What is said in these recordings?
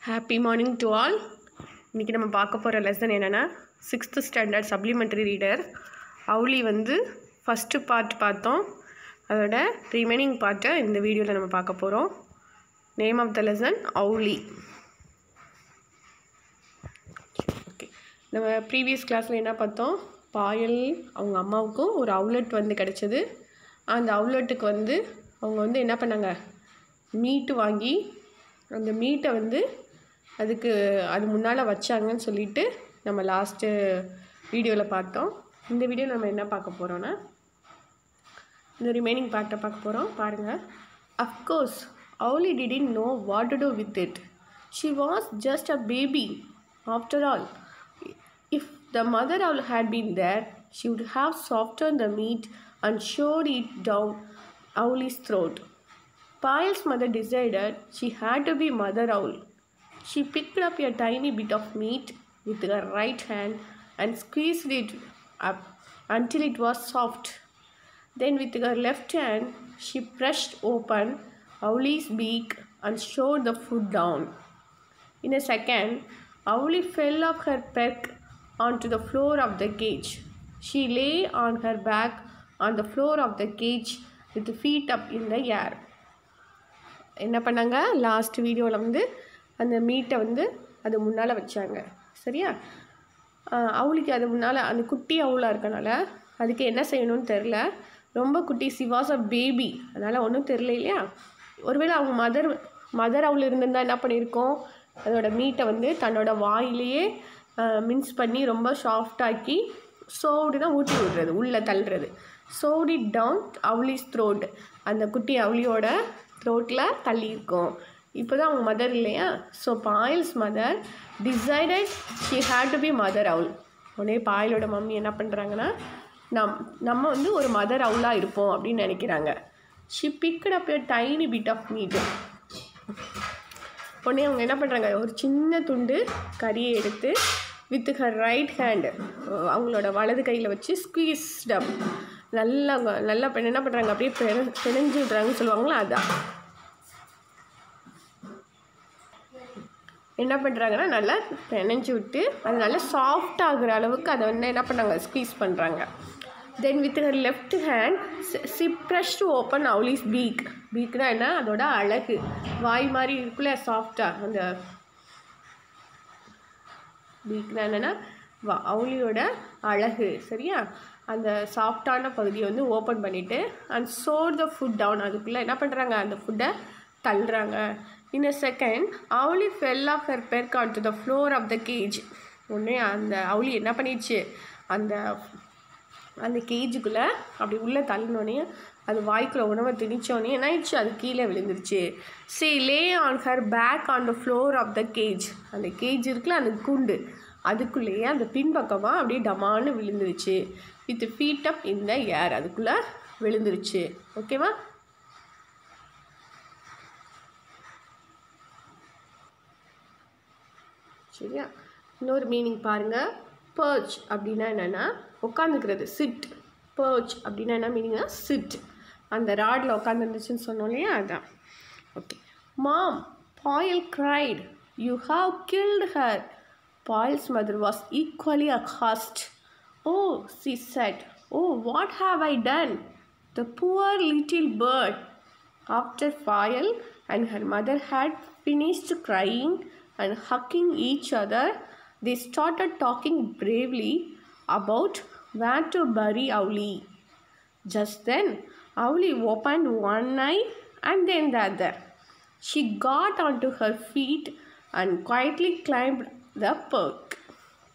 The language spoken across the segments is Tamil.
Happy morning to all. இன்றைக்கி நம்ம பார்க்க போகிற லெசன் என்னென்னா 6th standard supplementary reader Owly first part பார்த்தோம். அதோட ரிமைனிங் பார்ட்டை இந்த வீடியோவில் நம்ம பார்க்க போகிறோம். Name of the lesson Owly. Okay, நம்ம ப்ரீவியஸ் கிளாஸில் என்ன பார்த்தோம்? பாயல் அவங்க அம்மாவுக்கும் ஒரு அவுலட் கிடச்சிது. அந்த அவுலட்டுக்கு அவங்க என்ன பண்ணாங்க, மீட்டு வாங்கி அந்த மீட்டை அது முன்னால் வச்சாங்கன்னு சொல்லிட்டு நம்ம லாஸ்ட்டு வீடியோவில் பார்த்தோம். இந்த வீடியோவில் நம்ம என்ன பார்க்க போகிறோன்னா இந்த ரிமைனிங் பார்ட்டை பார்க்க போகிறோம். பாருங்கள். Of course Auli didn't know what to do with it. She was just a baby. After all, if the mother owl had been there, she would have softened the meat and shoved it down Auli's throat. Payal's mother decided she had to be Mother Owl. She picked up a tiny bit of meat with her right hand and squeezed it up until it was soft. Then with her left hand, she pressed open Auli's beak and shoved the food down. In a second, Auli fell off her peg onto the floor of the cage. She lay on her back on the floor of the cage with her feet up in the air. என்ன பண்ணாங்க, லாஸ்ட் வீடியோவில் அந்த மீட்டை அது முன்னால் வச்சாங்க. சரியா? அவளுக்கு அது முன்னால் அந்த குட்டி அவுளாக இருக்கனால அதுக்கு என்ன செய்யணும்னு தெரில. ரொம்ப குட்டி, சி வாஸ் அ பேபி, அதனால் ஒன்றும் தெரில இல்லையா? ஒருவேளை அவங்க மதர் அவுள் இருந்திருந்தால் என்ன பண்ணியிருக்கோம், அதோட மீட்டை தன்னோட வாயிலேயே மின்ஸ் பண்ணி ரொம்ப சாஃப்டாக்கி சோடு தான் ஊட்டி விடுறது, உள்ளே தள்ளுறது. சோட் இட் டவுன் அவுலிஸ் த்ரோட், அந்த குட்டி அவுளியோட த்ரோட்டில் தள்ளியிருக்கோம். இப்போ தான் அவங்க மதர் இல்லையா? So Payal's mother decided she had to be mother owl. உடனே பாயலோட மம்மி என்ன பண்ணுறாங்கன்னா, நம்ம ஒரு மதர் அவுலாக இருப்போம் அப்படின்னு நினைக்கிறாங்க. She picked up a tiny bit of meat. உடனே அவங்க என்ன பண்ணுறாங்க, ஒரு சின்ன துண்டு கறியை எடுத்து வித் ஹர் ரைட் ஹேண்டு, அவங்களோட வலது கையில் வச்சு ஸ்குவீஸ்ட் அப், நல்லா என்ன பண்ணுறாங்க, அப்படியே பிணைஞ்சு விட்றாங்கன்னு சொல்லுவாங்களா, அதான் என்ன பண்ணுறாங்கன்னா நல்லா பிணைஞ்சு விட்டு அது நல்லா சாஃப்ட் ஆகுற அளவுக்கு அதை என்ன பண்ணாங்க, ஸ்குவீஸ் பண்ணுறாங்க. Then with her left hand she pressed open Owly's beak. பீக்னா என்ன, அதோட அழகு, வாய் மாதிரி இருக்குல்ல சாஃப்டாக, அந்த பீக்னா என்னென்னா அவுலியோட அழகு. சரியா? அந்த சாஃப்டான பகுதியை ஓப்பன் பண்ணிவிட்டு and shoved the food down, அதுக்குள்ளே என்ன பண்ணுறாங்க, அந்த ஃபுட்டை தள்ளுறாங்க. In a second Owly fell off her perch on to the floor of the cage. உடனே அந்த அவுலி என்ன பண்ணிடுச்சு, அந்த கேஜுக்குள்ளே அப்படி உள்ளே தள்ளினோடனே அது வாய்க்குள்ளே உணவை திணிச்சோடனே என்ன ஆயிடுச்சு, அது கீழே விழுந்துருச்சு. She lay on her back on the floor of the cage. அந்த கேஜ் இருக்குல்ல, அந்த கூண்டு, அதுக்குள்ளேயே அந்த பின்பக்கமாக அப்படியே டமான்னு விழுந்துருச்சு. வித் ஃபீட் அப் இன் த ஏர், அதுக்குள்ளே விழுந்துருச்சு. ஓகேவா? சரியா? இன்னொரு மீனிங் பாருங்கள். பர்ச் அப்படின்னா என்னென்னா உட்காந்துக்கிறது, சிட். பர்ச் அப்படின்னா என்ன மீனிங்னா சிட். அந்த ராடில் உட்காந்துருந்துச்சுன்னு சொன்னோம் இல்லையா, அதுதான். Okay. Mom, Payal cried, you have killed her. Payal's mother was equally aghast. Oh, she said, oh, what have I done? The poor little bird. After Payal and her mother had finished crying and hugging each other, they started talking bravely about where to bury Auli. Just then, Auli opened one eye and then the other. She got onto her feet and quietly climbed the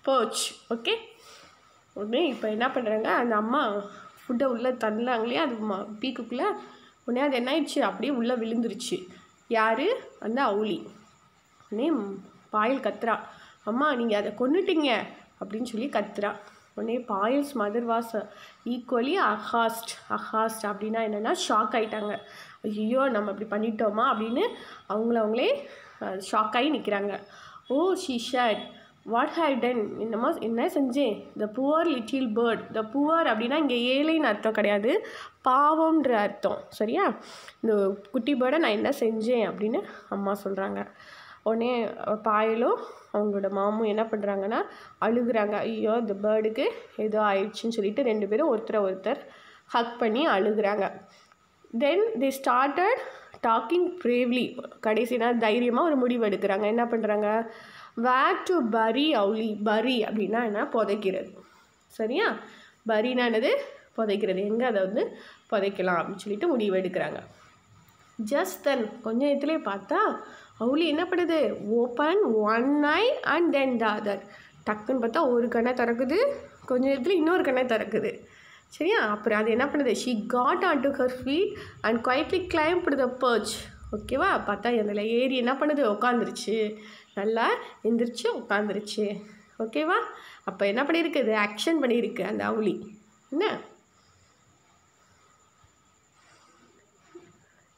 perch. Okay? உடனே இப்போ என்ன பண்ணுறாங்க, அந்த அம்மா ஃபுட்டை உள்ளே தள்ளாங்க இல்லையா, அது பீக்குக்குள்ளே. உடனே அது என்ன ஆயிடுச்சு, அப்படியே உள்ளே விழுந்துருச்சு. யார்? அந்த அவுலி. உடனே பாயல் கத்துறா, அம்மா நீங்கள் அதை கொன்னுட்டீங்க அப்படின்னு சொல்லி கத்துறா. உடனே பாயல்ஸ் மதர் வாஸ் ஈக்குவலி அஹாஸ்ட் அப்படின்னா என்னென்னா ஷாக் ஆகிட்டாங்க. ஐயோ நம்ம அப்படி பண்ணிட்டோமா அப்படின்னு அவங்களே ஷாக் ஆகி நிற்கிறாங்க. Oh she said, what have done, என்ன செஞ்சேன்? The poor little bird. The poor அப்படின்னா இங்கே ஏழைன்னு அர்த்தம் கிடையாது, பாவம்ன்ற அர்த்தம். சரியா? இந்த குட்டி பேர்டை நான் என்ன செஞ்சேன் அப்படின்னு அம்மா சொல்கிறாங்க. உடனே பாயலும் அவங்களோட மாமும் என்ன பண்ணுறாங்கன்னா அழுகுறாங்க. ஐயோ இந்த பேர்டுக்கு ஏதோ ஆயிடுச்சுன்னு சொல்லிட்டு 2 பேரும் ஒருத்தர் ஹக் பண்ணி அழுகுறாங்க. தென் தே ஸ்டார்டட் டாக்கிங் ப்ரேவ்லி. கடைசினா தைரியமாக ஒரு முடிவு எடுக்கிறாங்க. என்ன பண்ணுறாங்க, வேர் டு பரி அவுலி. பரி அப்படின்னா என்ன, புதைக்கிறது. சரியா, பரினா என்னது, புதைக்கிறது. எங்கே அதை வந்து புதைக்கலாம் அப்படின்னு சொல்லிட்டு முடிவு எடுக்கிறாங்க. ஜஸ்ட் தென் கொஞ்ச நேரத்துலேயே பார்த்தா அவுலி என்ன பண்ணுது, open one I and then the other. டக்குன்னு பார்த்தா ஒரு கண்ணை திறக்குது, கொஞ்ச நேரத்தில் இன்னொரு கண்ணை திறக்குது. சரியா, அப்புறம் அது என்ன பண்ணுது, she got on to her feet and quietly climbed the perch. ஓகேவா, பார்த்தா அதில் ஏறி என்ன பண்ணுது, உட்காந்துருச்சு. நல்லா எந்திரிச்சு உட்காந்துருச்சு. ஓகேவா, அப்போ என்ன பண்ணியிருக்கு, ஆக்ஷன் பண்ணியிருக்கு அந்த அவுலி. என்ன,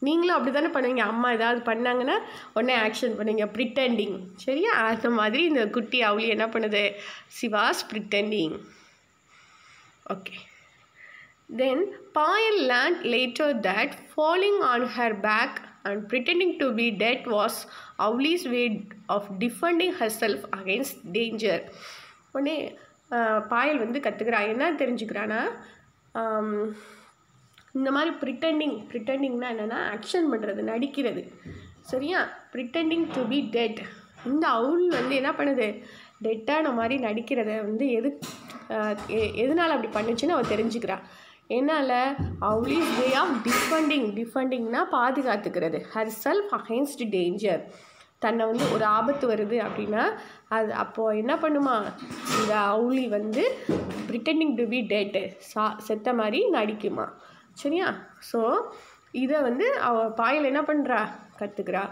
நீங்களும் அப்படி தானே பண்ணுவீங்க, அம்மா ஏதாவது பண்ணாங்கன்னா உடனே ஆக்ஷன் பண்ணுவீங்க, ப்ரிட்டெண்டிங். சரியா, அந்த மாதிரி இந்த குட்டி அவுலி என்ன பண்ணுது, she was pretending. Okay. Then Payal learned later that falling on her back and pretending to be dead was Avli's way of defending herself against danger. உடனே பாயல் வந்து கற்றுக்கிறா, என்ன தெரிஞ்சுக்கிறான்னா, இந்த மாதிரி ப்ரிட்டெண்டிங்னா என்னென்னா ஆக்ஷன் பண்ணுறது, நடிக்கிறது. சரியா, ப்ரிட்டெண்டிங் டு பி டெட். இந்த அவுல் வந்து என்ன பண்ணுது, டெட்டான மாதிரி நடிக்கிறத வந்து எதனால் அப்படி பண்ணுச்சுன்னு அவள் தெரிஞ்சுக்கிறா. என்னால் அவுலிஸ் வே ஆஃப் டிஃபெண்டிங்னா பாதுகாத்துக்கிறது, ஹர் செல்ஃப் அகெயின்ஸ்ட் டேஞ்சர். தன்னை வந்து ஒரு ஆபத்து வருது அப்படின்னா அது அப்போது என்ன பண்ணுமா, இந்த அவுலி வந்து ப்ரிட்டெண்டிங் டு பி டெட், செத்த மாதிரி நடிக்குமா. சரியா, ஸோ இதை வந்து பாயல் என்ன பண்ணுறா, கற்றுக்கிறா.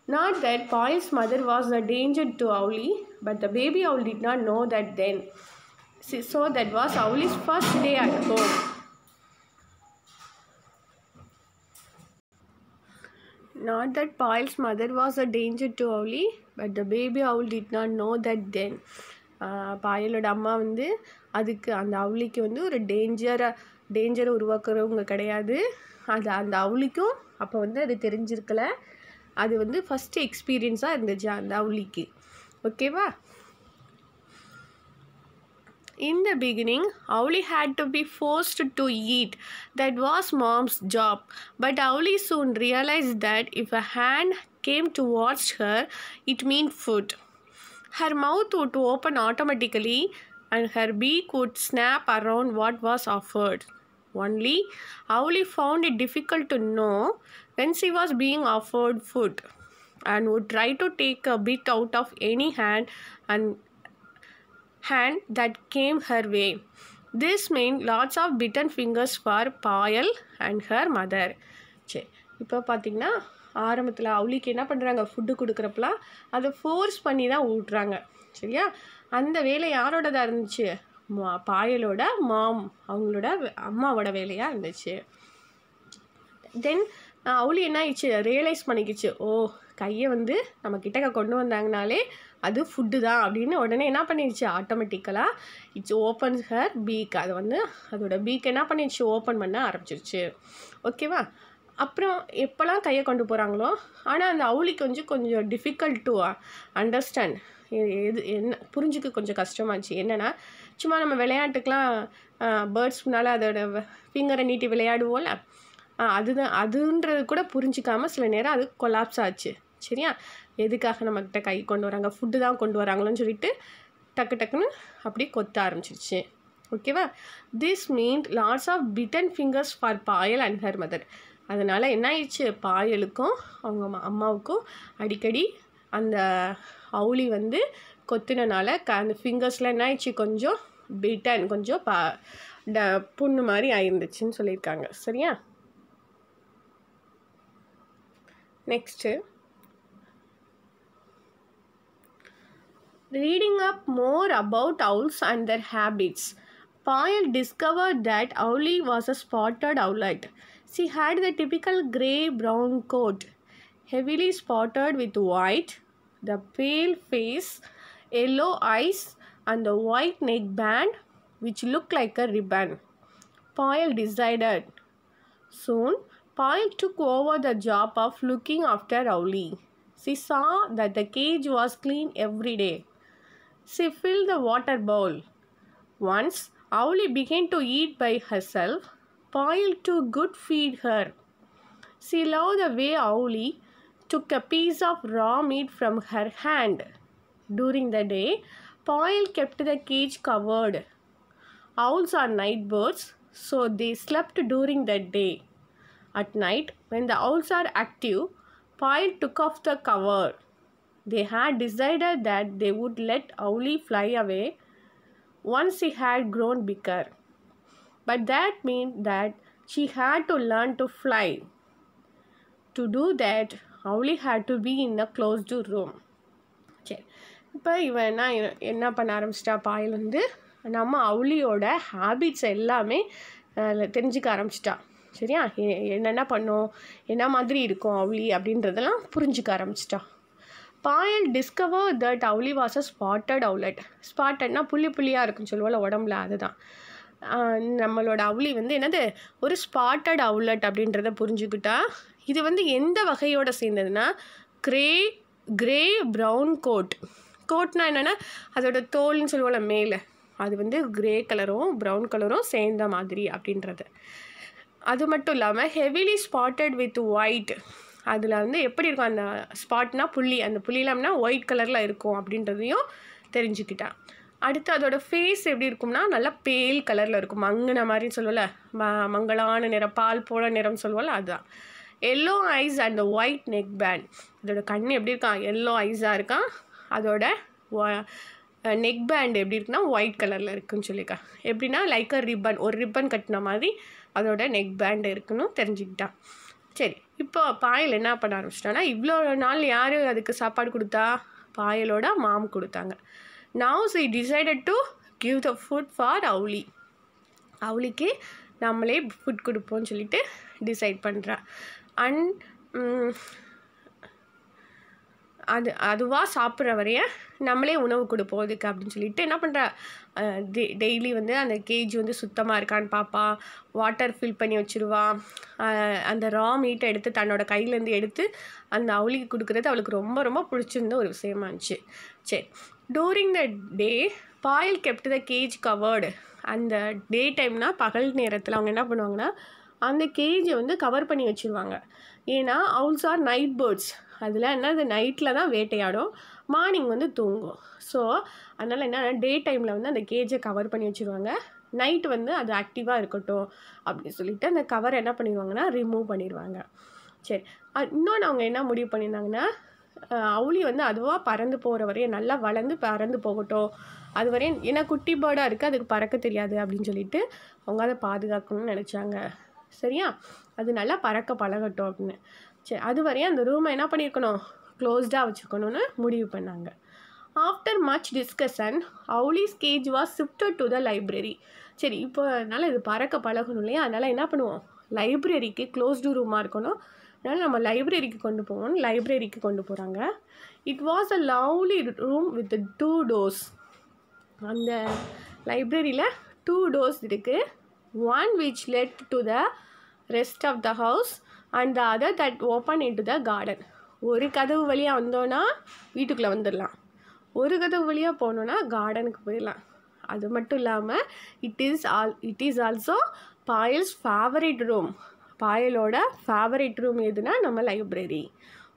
Not that Payal's mother was a danger to Avli, but the baby owl did not know that then. So that was Avli's first day at home. Not that Payal's mother was a danger to Avli, but the baby owl did not know that then. பாயலோட அம்மா வந்து அதுக்கு அந்த அவுளிக்கு வந்து ஒரு டேஞ்சரை உருவாக்குறவங்க கிடையாது. அந்த அவுளிக்கும் அப்போ வந்து அது தெரிஞ்சிருக்கல. அது வந்து ஃபஸ்ட்டு எக்ஸ்பீரியன்ஸாக இருந்துச்சு அந்த அவுளிக்கு. ஓகேவா. In the beginning, Avli had to be forced to eat. That was mom's job. But Avli soon realized that if a hand came towards her, it meant food. Her mouth would open automatically and her beak would snap around what was offered. Only, Avli found it difficult to know when she was being offered food and would try to take a bit out of any hand that came her way. This meant lots of bitten fingers for Payal and her mother. சரி, இப்போ பார்த்திங்கன்னா ஆரம்பத்தில் அவுளிக்கு என்ன பண்ணுறாங்க, ஃபுட்டு கொடுக்குறப்பலாம் அதை ஃபோர்ஸ் பண்ணி தான் ஊட்டுறாங்க. சரியா, அந்த வேலை யாரோடதாக இருந்துச்சு, பாயலோட மாம், அவங்களோட அம்மாவோட வேலையாக இருந்துச்சு. தென் அவுளி என்ன ஆயிடுச்சு, ரியலைஸ் பண்ணிக்கிச்சு, ஓ கையை வந்து நம்ம கிட்டக்க கொண்டு வந்தாங்கனாலே அது ஃபுட்டு தான் அப்படின்னு உடனே என்ன பண்ணிடுச்சு, ஆட்டோமேட்டிக்கலாக இட்ஸ் ஓப்பன் ஹர் பீக். அது வந்து அதோட பீக் என்ன பண்ணிடுச்சு, ஓப்பன் பண்ண ஆரம்பிச்சிருச்சு. ஓகேவா. அப்புறம் எப்போல்லாம் கையை கொண்டு போகிறாங்களோ, ஆனால் அந்த அவுளிக்கு கொஞ்சம் டிஃபிகல்ட் டு அண்டர்ஸ்டாண்ட், என்ன புரிஞ்சுக்க கொஞ்சம் கஷ்டமாச்சு. என்னென்னா, சும்மா நம்ம விளையாட்டுக்கெலாம் பேர்ட்ஸ் முன்னால் அதோட ஃபிங்கரை நீட்டி விளையாடுவோம்ல, அதுன்றது கூட புரிஞ்சிக்காமல் சில நேரம் அது கொலாப்ஸ் ஆச்சு. சரியா, எதுக்காக நம்மக்கிட்ட கை கொண்டு வராங்க, ஃபுட்டு தான் கொண்டு வராங்களோன்னு சொல்லிட்டு டக்குன்னு அப்படி கொத்த ஆரம்பிச்சிருச்சு. ஓகேவா. This mean lots of bitten fingers for Payal and her mother. அதனால் என்ன ஆயிடுச்சு, பாயலுக்கும் அவங்க அம்மாவுக்கும் அடிக்கடி அந்த அவுளி வந்து கொத்தினால அந்த ஃபிங்கர்ஸில் என்ன ஆயிடுச்சு, கொஞ்சம் பிட்டன், கொஞ்சம் புண்ணு மாதிரி ஆயிருந்துச்சுன்னு சொல்லியிருக்காங்க. சரியா. Next, reading up more about owls and their habits, Payal discovered that Avli was a spotted owlet. She had the typical grey-brown coat, heavily spotted with white, the pale face, yellow eyes, and the white neckband, which looked like a ribbon. Payal decided. Soon, Payal took over the job of looking after Avli. She saw that the cage was clean every day. She filled the water bowl. Once, Owlie began to eat by herself. Payal took good feed her. She loved the way Owlie took a piece of raw meat from her hand. During the day, Payal kept the cage covered. Owls are night birds, so they slept during the day. At night, when the owls are active, Payal took off the cover. They had decided that they would let Owlie fly away once he had grown bigger. But that meant that she had to learn to fly. To do that, Owlie had to be in a closed room. சரி, இப்போ இவன் என்ன பண்ண ஆரம்பிச்சிட்டா? பாயல் வந்து நம்ம அவுளியோட ஹேபிட்ஸ் எல்லாமே தெரிஞ்சுக்க ஆரம்பிச்சிட்டா. சரியா? என்னென்ன பண்ணும், என்ன மாதிரி இருக்கும் அவுளி அப்படின்றதெல்லாம் புரிஞ்சுக்க ஆரம்பிச்சிட்டா. Payal discover that Owly was a spotted owlet. ஸ்பாட்டட்னா புள்ளி புள்ளியாக இருக்குன்னு சொல்லுவோம்ல உடம்புல, அதுதான். நம்மளோட அவுளி வந்து என்னது, ஒரு ஸ்பாட்டட் அவுலட் அப்படின்றத புரிஞ்சுக்கிட்டா. இது வந்து எந்த வகையோடு சேர்ந்ததுன்னா கிரே ப்ரௌன் கோட்னா என்னென்னா அதோட தோல்னு சொல்லுவோம்ல மேலே, அது வந்து கிரே கலரும் ப்ரௌன் கலரும் சேர்ந்த மாதிரி அப்படின்றது. அது மட்டும் இல்லாமல் ஹெவிலி ஸ்பாட்டட் வித் ஒயிட். அதில் வந்து எப்படி இருக்கும் அந்த ஸ்பாட்னா புள்ளி, அந்த புள்ளிலாம்னா ஒயிட் கலரில் இருக்கும் அப்படின்றதையும் தெரிஞ்சுக்கிட்டா. அடுத்து அதோட ஃபேஸ் எப்படி இருக்கும்னா நல்லா பேல் கலரில் இருக்கும், மங்கின மாதிரின்னு சொல்லுவோம்ல, மங்களான நிறம், பால் போல நிறம் சொல்லுவோம்ல, அதுதான். Yellow eyes and white neck band. அதோட கண் எப்படி இருக்கான், எல்லோ ஐஸாக இருக்கான். அதோட நெக் பேண்ட் எப்படி இருக்குன்னா ஒயிட் கலரில் இருக்குதுன்னு சொல்லியிருக்கா. எப்படின்னா லைக் ஒரு ரிப்பன் கட்டின மாதிரி அதோட நெக் பேண்ட் இருக்குன்னு தெரிஞ்சுக்கிட்டான். சரி, இப்போ பாயல் என்ன பண்ண ஆரம்பிச்சிட்டான்னா, இவ்வளோ நாள் யார் அதுக்கு சாப்பாடு கொடுத்தா? பாயலோட மாம் கொடுத்தாங்க. Now she decided to give the food for Owlie. அவுளிக்கு நம்மளே ஃபுட் கொடுப்போம்னு சொல்லிட்டு டிசைட் பண்ணுறா. அதுவாக சாப்பிட்ற வரைய நம்மளே உணவு கொடுப்போம் அதுக்கு அப்படின்னு சொல்லிட்டு என்ன பண்ணுறா, டெய்லி வந்து அந்த கேஜ் வந்து சுத்தமாக இருக்கான்னு பார்ப்பா, வாட்டர் ஃபில் பண்ணி வச்சுருவா. அந்த ரா மீட்டை எடுத்து தன்னோட கையிலேருந்து எடுத்து அந்த அவுளிக்கு கொடுக்குறது அவளுக்கு ரொம்ப ரொம்ப பிடிச்சிருந்த ஒரு விஷயமா இருந்துச்சு. சரி, during the day Payal kept the cage covered. அந்த டே டைம்னா பகல் நேரத்தில் அவங்க என்ன பண்ணுவாங்கன்னா அந்த கேஜை வந்து கவர் பண்ணி வச்சுருவாங்க. ஏன்னா ஔல்ஸ் ஆர் நைட் பேர்ட்ஸ். அதில் என்ன, அது நைட்டில் தான் வேட்டையாடும், மார்னிங் வந்து தூங்கும். ஸோ அதனால் என்ன, டே டைமில் வந்து அந்த கேஜை கவர் பண்ணி வச்சுருவாங்க. நைட்டு வந்து அது ஆக்டிவாக இருக்கட்டும் அப்படின்னு சொல்லிட்டு அந்த கவரை என்ன பண்ணிடுவாங்கன்னா ரிமூவ் பண்ணிடுவாங்க. சரி, இன்னொன்று அவங்க என்ன முடிவு பண்ணியிருந்தாங்கன்னா, அவுளி வந்து அதுவாக பறந்து போகிற வரையும் நல்லா வளர்ந்து பறந்து போகட்டும், அது வரையும் ஏன்னா குட்டி பேர்டாக இருக்குது, அதுக்கு பறக்க தெரியாது அப்படின்னு சொல்லிட்டு அவங்க அதை பாதுகாக்கணும்னு நினச்சாங்க. சரியா? அது நல்லா பறக்க பழகட்டும் அப்படின்னு. சரி, அது வரையும் அந்த ரூமை என்ன பண்ணியிருக்கணும், க்ளோஸ்டாக வச்சுருக்கணும்னு முடிவு பண்ணாங்க. After much discussion அவுலிஸ் gauge was shifted to the library. சரி, இப்போ அதனால் இது பறக்க பழகணும் இல்லையா, அதனால் என்ன பண்ணுவோம், லைப்ரரிக்கு க்ளோஸ்டு ரூமாக இருக்கணும், அதனால் நம்ம லைப்ரரிக்கு கொண்டு போவோம். லைப்ரரிக்கு கொண்டு போகிறாங்க. It was a lovely room with 2 doors. அந்த லைப்ரரியில் 2 doors இருக்குது. One which led to the rest of the house and the other that opened into the garden. ஒரு கதவு வழியாக வந்தோன்னா வீட்டுக்குள்ளே வந்துடலாம், ஒரு கதவு வழியாக போனோன்னா கார்டனுக்கு போயிடலாம். அது மட்டும் இல்லாமல் it is also Payal's favourite room. பாயலோட ஃபேவரட் ரூம் எதுனா நம்ம லைப்ரரி.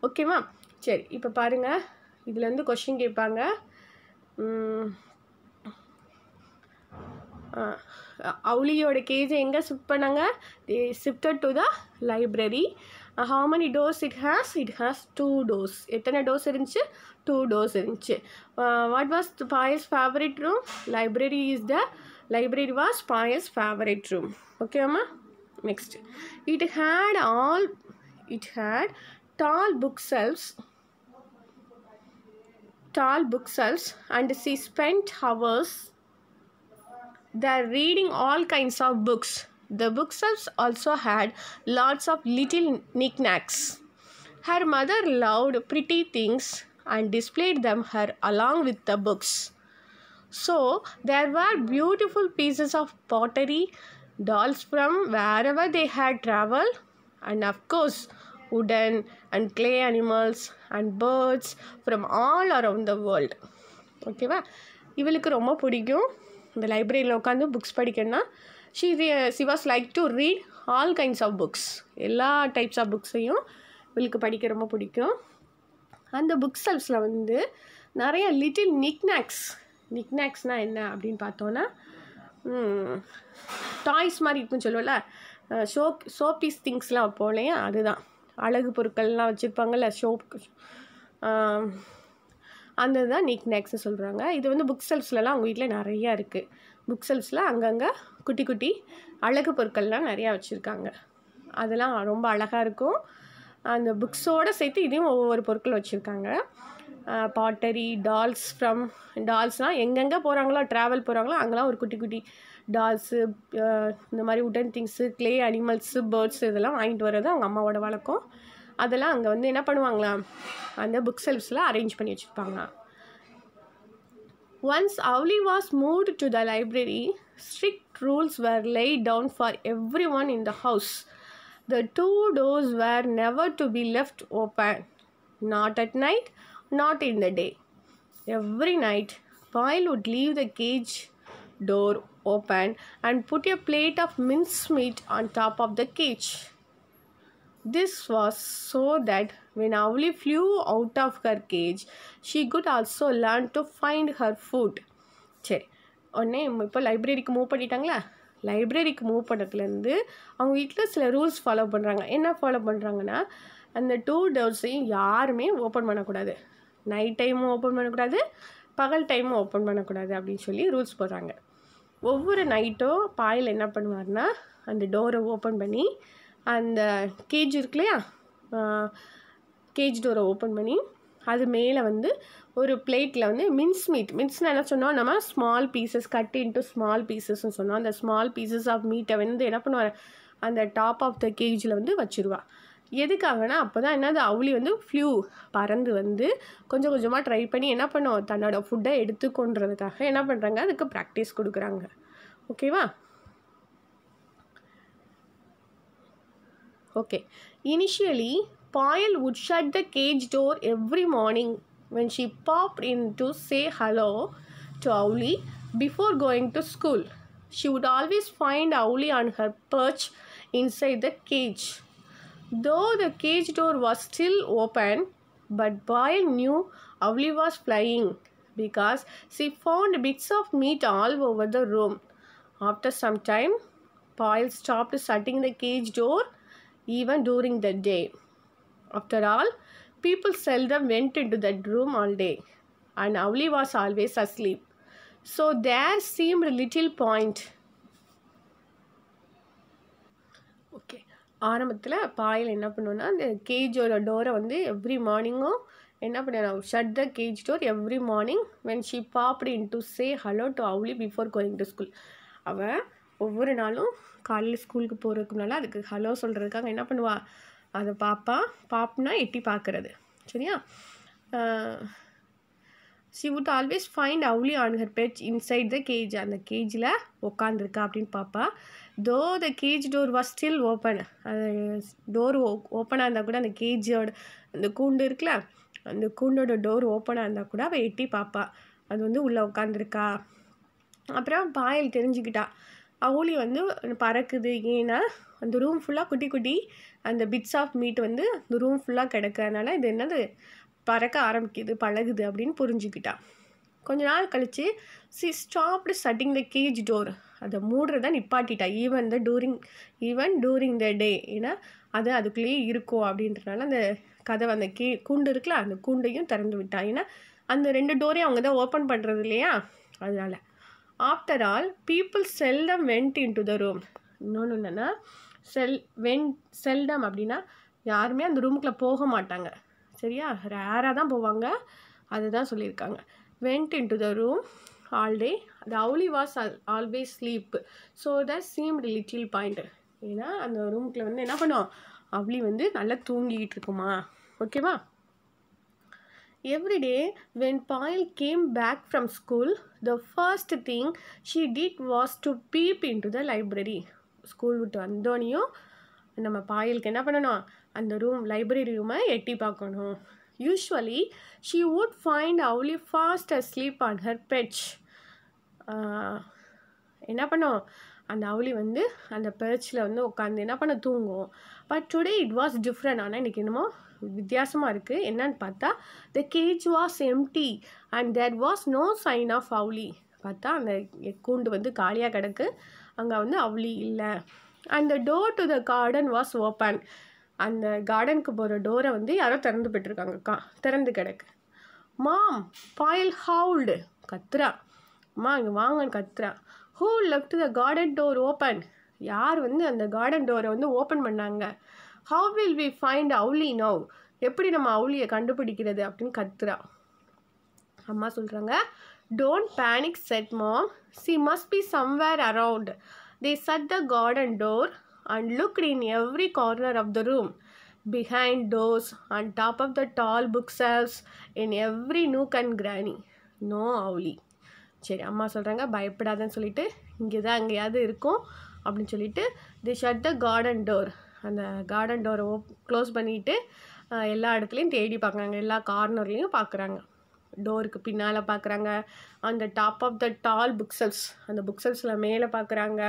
ஓகேவா? சரி, இப்போ பாருங்கள், இதுலேருந்து கொஷின் கேட்பாங்க. அவுளியோட கேஜை எங்கே ஷிஃப்ட் பண்ணாங்க? they shifted to the library. How many doors it has? It has 2 doors. எத்தனை டோர்ஸ் இருந்துச்சு? 2 doors இருந்துச்சு. What was Payal's favorite room? Library was Payal's favorite room. Okay அம்மா? Next, it had tall bookshelves and she spent hours there reading all kinds of books. The bookshelves also had lots of little knickknacks. Her mother loved pretty things and displayed them her along with the books. So there were beautiful pieces of pottery, dolls from wherever they had traveled, and of course wooden and clay animals and birds from all around the world. ஓகேவா? இவளுக்கு ரொம்ப பிடிக்கும் இந்த லைப்ரரியில் உட்காந்து புக்ஸ் படிக்கணும்னா. she was like to read all kinds of books. எல்லா டைப்ஸ் ஆஃப் புக்ஸையும் இவளுக்கு படிக்க ரொம்ப பிடிக்கும். அந்த புக் செல்ஃப்ஸில் வந்து நிறைய லிட்டில் நிக்நாக்ஸ்னால் என்ன அப்படின்னு பார்த்தோன்னா டாய்ஸ் மாதிரி இருக்குன்னு சொல்லுவோம்ல, ஷோபீஸ் திங்ஸ்லாம் வைப்போம் இல்லையா, அதுதான் அழகு பொருட்கள்லாம் வச்சுருப்பாங்கள்ல, அந்த தான் நிக்நாக்ஸ்னு சொல்கிறாங்க. இது வந்து புக் செல்ஃப்ஸ்லலாம் அவங்க வீட்டில் நிறையா இருக்குது. புக் செல்ஃப்ஸில் அங்கங்கே குட்டி குட்டி அழகு பொருட்கள்லாம் நிறையா வச்சுருக்காங்க. அதெல்லாம் ரொம்ப அழகாக இருக்கும். அந்த புக்ஸோடு சேர்த்து இதையும் ஒவ்வொரு பொருட்கள் வச்சுருக்காங்க. பாட்டரி, டால்ஸ்னால் எங்கெங்கே போகிறாங்களோ, ட்ராவல் போகிறாங்களோ அங்கெல்லாம் ஒரு குட்டி குட்டி டால்ஸு, இந்த மாதிரி உடன் திங்ஸு, க்ளே அனிமல்ஸு, பேர்ட்ஸ் இதெல்லாம் வாங்கிட்டு வர்றது அவங்க அம்மாவோட வழக்கம். அதெல்லாம் அங்கே வந்து என்ன பண்ணுவாங்களா, அந்த புக் செல்ஃப்ஸில் அரேஞ்ச் பண்ணி வச்சுருப்பாங்க. Once Avli was moved to the library, strict rules were laid down for everyone in the house. The 2 doors were never to be left open, not at night, not in the day. Every night, Payal would leave the cage door open and put a plate of mincemeat on top of the cage. This was so that when Avli flew out of her cage, she could also learn to find her food. சரி, உடனே இப்போ லைப்ரரிக்கு மூவ் பண்ணிட்டாங்களா. லைப்ரரிக்கு மூவ் பண்ணதுலேருந்து அவங்க வீட்டில் சில ரூல்ஸ் ஃபாலோ பண்ணுறாங்க. என்ன ஃபாலோ பண்ணுறாங்கன்னா, அந்த 2 டோர்ஸையும் யாருமே ஓப்பன் பண்ணக்கூடாது. நைட் டைமும் ஓப்பன் பண்ணக்கூடாது, பகல் டைமும் ஓப்பன் பண்ணக்கூடாது அப்படின்னு சொல்லி ரூல்ஸ் போடுறாங்க. ஒவ்வொரு நைட்டும் பாயில் என்ன பண்ணுவார்னா, அந்த டோரை ஓப்பன் பண்ணி அந்த கேஜ் இருக்கு இல்லையா, கேஜ் டோரை ஓப்பன் பண்ணி அது மேலே வந்து ஒரு பிளேட்டில் வந்து மின்ஸ்னால் என்ன சொன்னோம், நம்ம small pieces cut into small பீசஸ்ன்னு சொன்னோம். அந்த ஸ்மால் பீசஸ் ஆஃப் மீட்டை வந்து என்ன பண்ணுவார், அந்த டாப் ஆஃப் த கேஜில் வந்து வச்சுருவா. எதுக்காகனா அப்போ தான் என்னது, அவுளி வந்து பறந்து வந்து கொஞ்சம் கொஞ்சமாக ட்ரை பண்ணி என்ன பண்ணுவோம், தன்னோட ஃபுட்டை எடுத்துக்கொன்றதுக்காக என்ன பண்ணுறாங்க, அதுக்கு ப்ராக்டிஸ் கொடுக்குறாங்க. ஓகேவா? Okay. Initially, Payal would shut the cage door every morning when she popped in to say hello to Avli before going to school. She would always find Avli on her perch inside the cage. Though the cage door was still open, but Payal knew Avli was flying because she found bits of meat all over the room. After some time, Payal stopped shutting the cage door even during the day. After all, people seldom went into that room all day, and Avli was always asleep. So there seemed little point. Okay. ஆரம்பத்தில் பாயில் என்ன பண்ணுவோன்னா, அந்த கேஜோட டோரை வந்து எவ்ரி மார்னிங்கும் என்ன பண்ணுவோம், shut the cage door every morning when she popped in to say hello to Owly before going to school. அவள் ஒவ்வொரு நாளும் காலையில் ஸ்கூலுக்கு போகிறதுக்கு முன்னால் அதுக்கு ஹலோ சொல்கிறதுக்காக என்ன பண்ணுவா, அதை பாப்னா எட்டி பார்க்குறது. சரியா? she would always find Avli on her perch inside the cage. அந்த கேஜில் உட்காந்துருக்கா அப்படின்னு பார்ப்பா. though the cage door was still open, அந்த டோர் ஓப்பனாக இருந்தால் கூட அந்த கேஜோட அந்த கூண்டு இருக்குல்ல, அந்த கூண்டோட டோர் ஓப்பனாக இருந்தால் கூட அவள் எட்டி பார்ப்பா, அது வந்து உள்ளே உட்காந்துருக்கா. அப்புறம் பாயல் தெரிஞ்சுக்கிட்டா அவுளி வந்து பறக்குது. ஏன்னா அந்த ரூம் ஃபுல்லாக குட்டி குட்டி அந்த பிட்ஸ் ஆஃப் மீட் வந்து அந்த ரூம் ஃபுல்லாக கிடக்கிறதுனால இது என்னது பறக்க ஆரம்பிக்குது, பழகுது அப்படின்னு புரிஞ்சுக்கிட்டா. கொஞ்ச நாள் கழித்து சி ஸ்டாப்டு ஷட்டிங் த கேஜ் டோர், அதை மூடுறத நிப்பாட்டிட்டா. ஈவன் டூரிங் த டே, ஏன்னா அது அதுக்குள்ளேயே இருக்கும் அப்படின்றனால அந்த கதவை அந்த கூண்டு இருக்குல்ல, அந்த கூண்டையும் திறந்து விட்டா. ஏன்னா அந்த 2 டோரையும் அவங்க தான் ஓப்பன் பண்ணுறது இல்லையா, அதனால். After all, people seldom went into the room. இன்னொன்று என்னென்னா, செல்டம் அப்படின்னா யாருமே அந்த ரூமுக்குள்ளே போக மாட்டாங்க. சரியா? ரேராக தான் போவாங்க, அதுதான் சொல்லியிருக்காங்க. went into the room all day. The Avli was always sleep. So that seemed little point. ஏன்னா அந்த ரூமுக்குள்ளே வந்து என்ன பண்ணுவோம், அவ்ளி வந்து நல்லா தூங்கிக்கிட்டு இருக்குமா. ஓகேவா? Every day when Payal came back from school, the first thing she did was to peep into the library. School விட்டு வந்தோனையும் நம்ம பாயலுக்கு என்ன பண்ணணும், அந்த லைப்ரரி ரூமை எட்டி பார்க்கணும். Usually she would find Owly fast asleep on her perch. என்ன பண்ணும், அந்த அவுலி வந்து அந்த பெர்ச்சில் வந்து உட்காந்து என்ன பண்ண தூங்கும். But today it was different. ஆனால் இன்றைக்கி என்னமோ வித்தியாசமாக இருக்குது. என்னன்னு பார்த்தா the cage was empty and there was no sign of Owly. பார்த்தா அந்த கூண்டு வந்து காலியாக கிடக்கு, அங்கே வந்து அவுலி இல்லை. And the door to the garden was open. அந்த கார்டனுக்கு போகிற டோரை வந்து யாரோ திறந்து போய்ட்டுருக்காங்கக்கா, திறந்து கிடக்கு. மாம் பாயல் ஹவுல்டு, கத்துறா. அம்மா இங்கே வாங்கன்னு கத்துறா. Who left the garden door open, யார் வந்து அந்த கார்டன் டோரை வந்து ஓப்பன் பண்ணாங்க. How will we find Owly now, எப்படி நம்ம அவுலியை கண்டுபிடிக்கிறது அப்படின்னு கத்துறா. அம்மா சொல்கிறாங்க, don't panic said mum, she must be somewhere around. They shut the garden door and looked in every corner of the room, behind doors, on top of the tall bookshelves, in every nook and cranny. No owly. சரி, அம்மா சொல்கிறாங்க பயப்படாதன்னு சொல்லிட்டு, இங்கே தான் எங்கேயாவது இருக்கும் அப்படின்னு சொல்லிட்டு they shut the garden door. அந்த கார்டன் டோரை க்ளோஸ் பண்ணிவிட்டு எல்லா இடத்துலையும் தேடி பார்க்குறாங்க, எல்லா கார்னர்லேயும் பார்க்குறாங்க. டோருக்கு பின்னால் பார்க்குறாங்க, அந்த டாப் ஆஃப் த டால் புக்ஸெல்ஸ், அந்த புக்ஸெல்ஸில் மேலே பார்க்குறாங்க.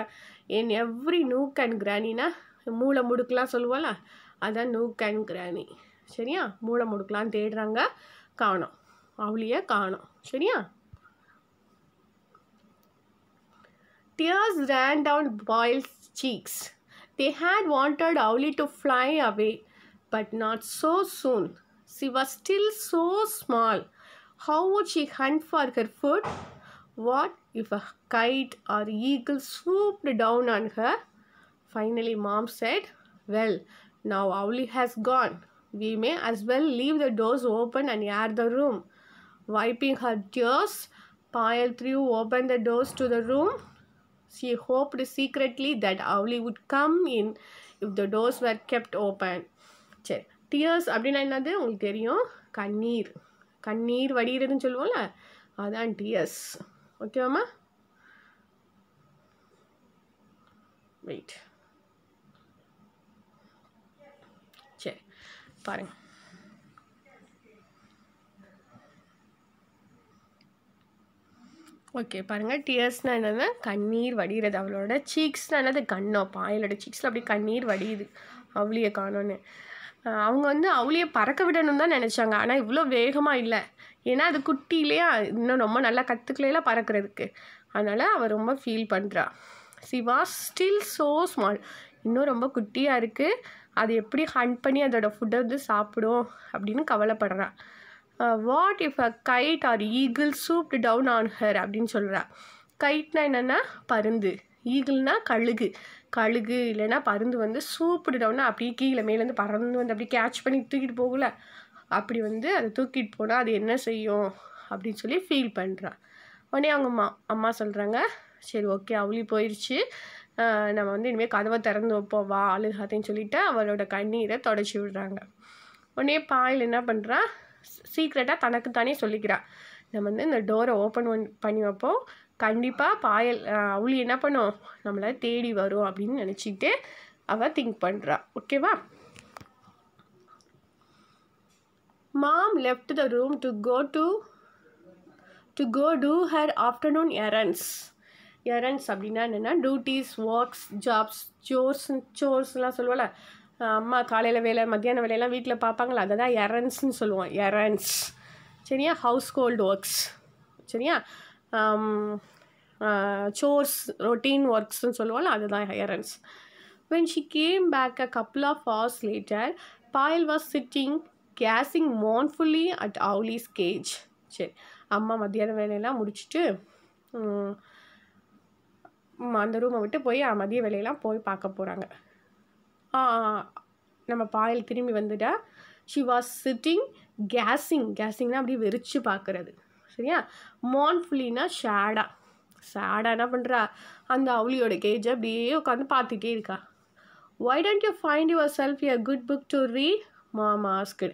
இன் எவ்ரி நூக் அண்ட் கிரானினா மூளை முடுக்கெலாம் சொல்லுவோம்ல, அதான் நூக் அண்ட் கிரானி. சரியா, மூளை முடுக்கலாம் தேடுறாங்க, காணோம், அவுலியை காணோம். சரியா. Tears ran down Boyle's cheeks. They had wanted Owly to fly away, but not so soon. She was still so small. How would she hunt for her food? What if a kite or eagle swooped down on her? Finally, Mom said, well, now Owly has gone. We may as well leave the doors open and air the room. Wiping her tears, Payal threw open the doors to the room. She hoped secretly that Owly would come in if the doors were kept open. சரி, டியர்ஸ் அப்படின்னா என்னது உங்களுக்கு தெரியும், கண்ணீர், கண்ணீர் வடிகிறதுன்னு சொல்லுவோம்ல, அதான் டியர்ஸ். ஓகேவாம்மா, வெயிட். சரி பாருங்க, ஓகே பாருங்கள். டியர்ஸ்னால் என்னென்னா கண்ணீர் வடிகிறது. அவளோட சீக்ஸ்னால் என்னது, கண்ணோ, பாயலோட சீக்ஸில் அப்படி கண்ணீர் வடியுது அவுலியை காணோன்னு. அவங்க வந்து அவுலியை பறக்க விடணும் தான் நினச்சாங்க, ஆனால் இவ்வளோ வேகமாக இல்லை. ஏன்னா அது குட்டிலேயே இன்னும் ரொம்ப நல்லா கற்றுக்கலையில பறக்கிறதுக்கு. அதனால் அவள் ரொம்ப ஃபீல் பண்ணுறா. C was still so small, இன்னும் ரொம்ப குட்டியாக இருக்குது, அது எப்படி ஹண்ட் பண்ணி அதோட ஃபுட்டை வந்து சாப்பிடும் அப்படின்னு கவலைப்படுறா. What if a kite or eagle swooped down on her அப்படின்னு சொல்கிறா. கைட்னா என்னென்னா பருந்து, ஈகிள்னா கழுகு, கழுகு இல்லைன்னா பருந்து வந்து சூப்டு டவுன்னா அப்படியே கீழே மேலேருந்து பறந்து வந்து அப்படியே கேட்ச் பண்ணி தூக்கிட்டு போகல, அப்படி வந்து அதை தூக்கிட்டு போனால் அது என்ன செய்யும் அப்படின்னு சொல்லி ஃபீல் பண்ணுறா. உடனே அவங்க அம்மா சொல்கிறாங்க, சரி ஓகே அவுலி போயிடுச்சு, நம்ம வந்து இனிமேல் கதவை திறந்து வைப்போம் வா அழுகாதேன்னு சொல்லிவிட்டு அவளோட கண்ணீரை தொடச்சி விடுறாங்க. உடனே பாயல் என்ன பண்ணுறா, சீக்ரெட்டாக தனக்கு தானே சொல்லிக்கிறா, நம்ம வந்து இந்த டோரை ஓப்பன் பண்ணி வைப்போம், கண்டிப்பாக பாயல் அவுலி என்ன பண்ணும் நம்மளை தேடி வரும் அப்படின்னு நினச்சிக்கிட்டு அவள் திங்க் பண்ணுறா. ஓகேவா. Mom left the room to go do her afternoon errands. Errands அப்படின்னா என்னென்னா டியூட்டிஸ், ஒர்க்ஸ், ஜாப்ஸ், சோர்ஸ்லாம் சொல்லுவோம்ல, அம்மா காலையில் வேலை மத்தியான வேலையெல்லாம் வீட்டில் பார்ப்பாங்களா, அதை தான் எரன்ஸ்ன்னு சொல்லுவோம், எரன்ஸ். சரியா, ஹவுஸ் ஹோல்டு ஒர்க்ஸ். சரியா, சோர்ஸ், ரொட்டீன் ஒர்க்ஸ்ன்னு சொல்லுவோம்ல, அதுதான் எரன்ஸ். When she came back a couple of hours later, Payal was sitting gazing mournfully at Owly's cage. சரி, அம்மா மத்தியான வேலையெல்லாம் முடிச்சுட்டு அந்த ரூமை விட்டு போய் மதிய வேலையெல்லாம் போய் பார்க்க போகிறாங்க. நம்ம பாயல் திரும்பி வந்துட்டா. ஷி வாஸ் சிட்டிங் கேஸிங்னா அப்படியே வெறிச்சு பார்க்குறது. சரியா, மோர்ன்ஃபுல்லினா சேடாக என்ன பண்ணுறா, அந்த அவுலியோட கேஜை அப்படியே உட்காந்து பார்த்துட்டே இருக்கா. Why don't you find yourself a good book to read? Mom asked.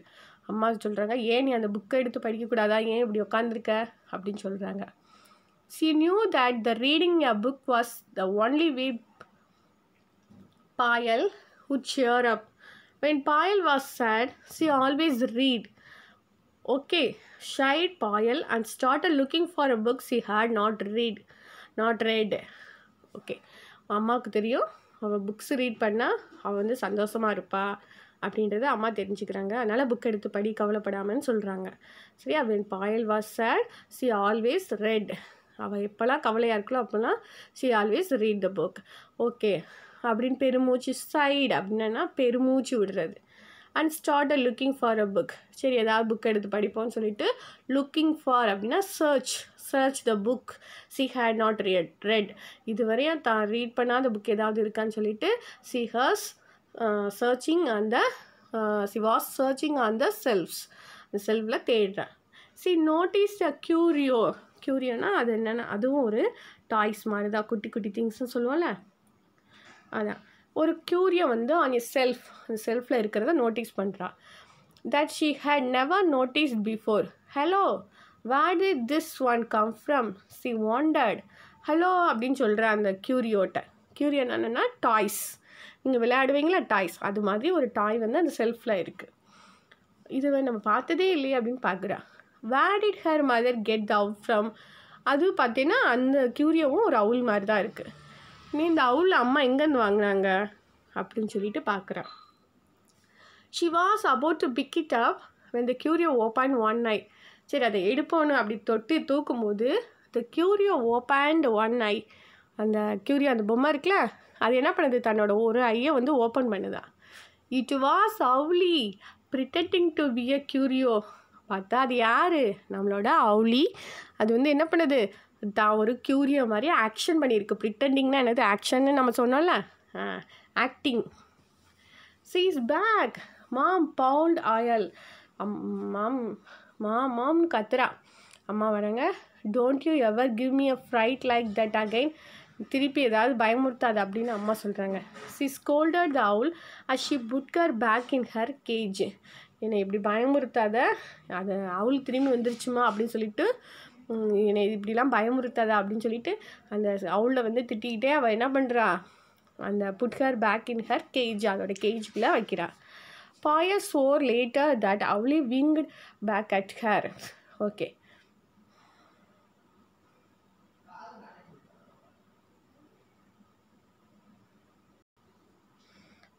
அம்மா சொல்கிறாங்க, ஏன் நீ அந்த புக்கை எடுத்து படிக்கக்கூடாதா, ஏன் இப்படி உட்காந்துருக்க அப்படின்னு சொல்கிறாங்க. She knew that the reading a book was the only way Payal would cheer up. When Payal was sad, she always read. Okay, shied Payal and started looking for a book she had not read. Okay, அம்மாவுக்கு தெரியும் அவள் புக்ஸ் ரீட் பண்ணால் அவள் வந்து சந்தோஷமாக இருப்பா அப்படின்றத அம்மா தெரிஞ்சுக்கிறாங்க. அதனால் புக் எடுத்து படி, கவலைப்படாமன்னு சொல்கிறாங்க. சரியா? when Payal was sad, she always read. அவள் எப்போல்லாம் கவலையாக இருக்கலாம் அப்போல்லாம் she always read the book. Okay அப்படின்னு பெருமூச்சு, சைடு அப்படின்னா பெருமூச்சு விடுறது. and started looking for a book. சரி, ஏதாவது புக் எடுத்து படிப்போம்னு சொல்லிட்டு looking for அப்படின்னா search the book she had not read. இதுவரையும் தான் ரீட் பண்ணாத புக் ஏதாவது இருக்கான்னு சொல்லிட்டு she was searching on the shelves. அந்த செல்ஃபில் தேடுறேன். she noticed a curio அது என்னென்னா அதுவும் ஒரு டாய்ஸ் மாதிரி தான், குட்டி குட்டி திங்ஸ்ன்னு சொல்லுவோம்ல, அதான் ஒரு க்யூரியோ வந்து ஆன் எ செல்ஃப், அந்த செல்ஃபில் இருக்கிறத நோட்டீஸ் பண்ணுறா. That she had never noticed before. Hello, where did this one come from? She wanted. Hello அப்படின்னு சொல்கிற அந்த க்யூரியோ என்னென்னா டாய்ஸ். நீங்கள் விளையாடுவீங்களா டாய்ஸ், அது மாதிரி ஒரு டாய் வந்து அந்த செல்ஃபில் இருக்குது. இது நம்ம பார்த்ததே இல்லையே அப்படின்னு பார்க்குறா. Where did her mother get the owl from? அது பார்த்தீங்கன்னா அந்த க்யூரியோவும் ஒரு அவுல் மாதிரி தான் இருக்குது. நீ இந்த அவுல் அம்மா எங்கேருந்து வாங்கினாங்க அப்படின்னு சொல்லிட்டு பார்க்குறான். She was about to pick it up when the curio opened one eye. சரி, அதை எடுப்போன்னு அப்படி தொட்டு தூக்கும்போது the curio opened one eye. அந்த க்யூரியோ, அந்த பொம்மை இருக்குல்ல, அது என்ன பண்ணுது, தன்னோட ஒரு ஐயை வந்து ஓப்பன் பண்ணுதா. It was Owly pretending to be a curio. பார்த்தா அது யார், நம்மளோட அவுலி. அது வந்து என்ன பண்ணுது, தான் ஒரு க்யூரியோ மாதிரி ஆக்ஷன் பண்ணியிருக்கு. ப்ரிட்டண்டிங்னா என்னது, ஆக்ஷன்னு நம்ம சொன்னோம்ல, acting. She is back. Mum found owl. மாம்னு கத்துறா. அம்மா வராங்க. Don't you ever give me a fright like that again. திருப்பி ஏதாவது பயமுறுத்தாது அப்படின்னு அம்மா சொல்கிறாங்க. She scolded the owl as she put her back in her cage. என்னை இப்படி பயமுறுத்தாத, அது அவுல் திரும்பி வந்துருச்சுமா அப்படின்னு சொல்லிட்டு, என்னை இப்படிலாம் பயமுறுத்தாதா அப்படின்னு சொல்லிட்டு அந்த அவுளில் வந்து திட்டிக்கிட்டே அவள் என்ன பண்ணுறா, அந்த put her back in her cage, அதோட கேஜுக்குள்ளே வைக்கிறா. Payal swore later that Avli winged back at her. Okay.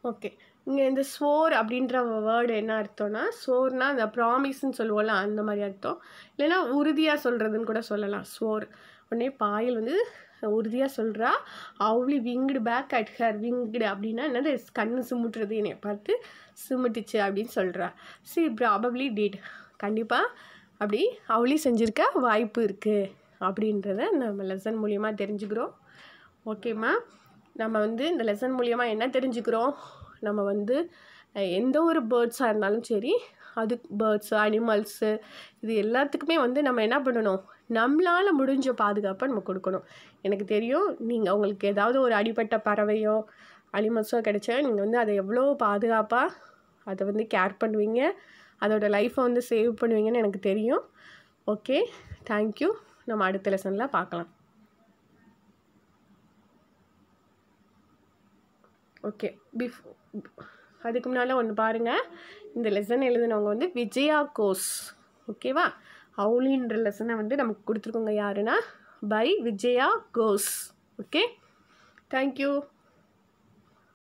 Okay, இங்கே இந்த ஸ்வோர் அப்படின்ற வேர்டு என்ன அர்த்தம்னா, ஸ்வோர்னா அந்த ப்ராமிஸ்ன்னு சொல்லுவோம்ல அந்த மாதிரி அர்த்தம், இல்லைன்னா உறுதியாக சொல்கிறதுன்னு கூட சொல்லலாம். ஸ்வோர் உடனே பாயல் வந்து உறுதியாக சொல்கிறா. Owly winked back at her. Winked அப்படின்னா என்னது, கண்ணு சிமுட்டுறது, என்னை பார்த்து சிமுட்டுச்சு அப்படின்னு சொல்கிறா. She probably did. கண்டிப்பாக அப்படி அவளி செஞ்சுருக்க வாய்ப்பு இருக்குது அப்படின்றத நம்ம லெசன் மூலிமா தெரிஞ்சுக்கிறோம். ஓகேம்மா, நம்ம வந்து இந்த லெசன் மூலிமா என்ன தெரிஞ்சுக்கிறோம், நம்ம வந்து எந்த ஒரு பேர்ட்ஸாக இருந்தாலும் சரி, அது பேர்ட்ஸு, அனிமல்ஸு, இது எல்லாத்துக்குமே வந்து நம்ம என்ன பண்ணணும், நம்மளால் முடிஞ்ச பாதுகாப்பை நம்ம கொடுக்கணும். எனக்கு தெரியும், நீங்கள் உங்களுக்கு ஏதாவது ஒரு அடிப்பட்ட பறவையோ அனிமல்ஸோ கிடைச்சா நீங்கள் வந்து அதை எவ்வளோ பாதுகாப்பாக அதை வந்து கேர் பண்ணுவீங்க, அதோட லைஃப்பை வந்து சேவ் பண்ணுவீங்கன்னு எனக்கு தெரியும். Okay, thank you. நம்ம அடுத்த லெசனில் பார்க்கலாம். ஓகே, அதுக்கு முன்னால் ஒன்று பாருங்கள். இந்த லெசன் எழுதினவங்க வந்து விஜயா கோஸ். ஓகேவா? அவுலின்ற லெசனை வந்து நமக்கு கொடுத்துருக்கோங்க. யாருன்னா by Vijaya Ghosh. Okay, thank you.